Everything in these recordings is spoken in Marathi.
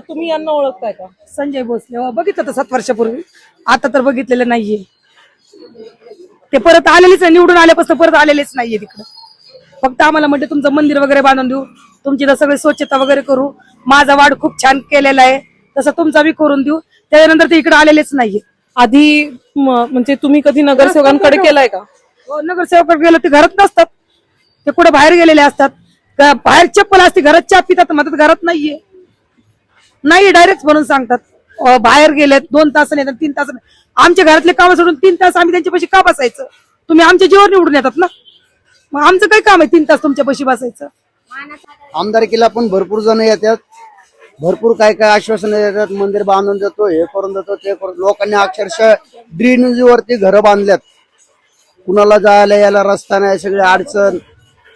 तुम्ही यांना ओळखताय का? संजय भोसले बघितलं तर 7 वर्षापूर्वी, आता तर बघितलेलं नाहीये. ते परत आलेलेच नाही, निवडून आल्यापासून परत आलेलेच नाहीये तिकडे. फक्त आम्हाला म्हणजे तुमचं मंदिर वगैरे बांधून देऊ, तुमची तर सगळी स्वच्छता वगैरे करू, माझा वार्ड खूप छान केलेला आहे, तसं तुमचा बी करून देऊ. त्याच्यानंतर ते इकडे आलेलेच नाहीये. आधी म्हणजे तुम्ही कधी नगरसेवकांकडे केलाय का? नगरसेवक गेलो ते घरात नसतात, ते कुठे बाहेर गेलेले असतात. बाहेर चप्पल असते, घरात चहा पितात, म्हणतात घरात नाहीये. नाही डायरेक्ट म्हणून सांगतात बाहेर गेलेत, 2 तासाने 3 तासाने. आमच्या घरातले काम सोडून 3 तास आम्ही त्यांच्यापाशी का बसायचं? तुम्ही आमच्या जीवावर निवडून येतात ना, मग आमचं काय काम आहे 3 तास तुमच्यापाशी बसायचं? आमदारकीला पण भरपूर जण येतात, भरपूर काय काय आश्वासन देतात, मंदिर बांधून देतो, हे करून देतो, ते करून. लोकांनी अक्षरशः ड्रेनेज वरती घरं बांधल्यात, कुणाला जायला यायला रस्ता नाही, सगळे अडचण.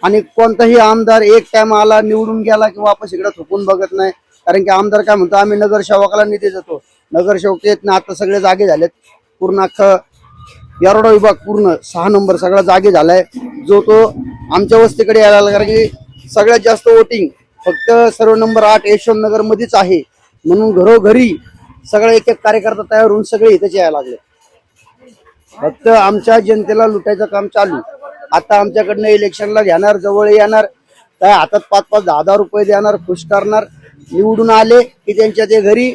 आणि कोणताही आमदार एक टाइम आला, निवडून गेला की वापस इकडे थुकून बघत नाही. कारण की आमदार काय म्हणतो, आम्ही नगरसेवकाला निधी देतो, नगरसेवक येत नाही. आता सगळे जागे झालेत, पूर्ण अख्खा येरवडा विभाग पूर्ण 6 नंबर सगळा जागे झालाय, जो तो आमच्या वस्तीकडे यायला लागला. कारण की सगळ्यात जास्त वोटिंग फक्त सर्व नंबर 8 यशवंतनगर मध्येच आहे, म्हणून घरोघरी सगळे एक एक कार्यकर्ता तयार होऊन सगळे इथेच यायला लागले. फक्त आमच्या जनतेला लुटायचं काम चालू. आता आमच्याकडनं इलेक्शनला घेणार, जवळ येणार, काय हातात 5-5, 10-10 रुपये देणार, खुश करणार, निवडून आले की त्यांच्या ते घरी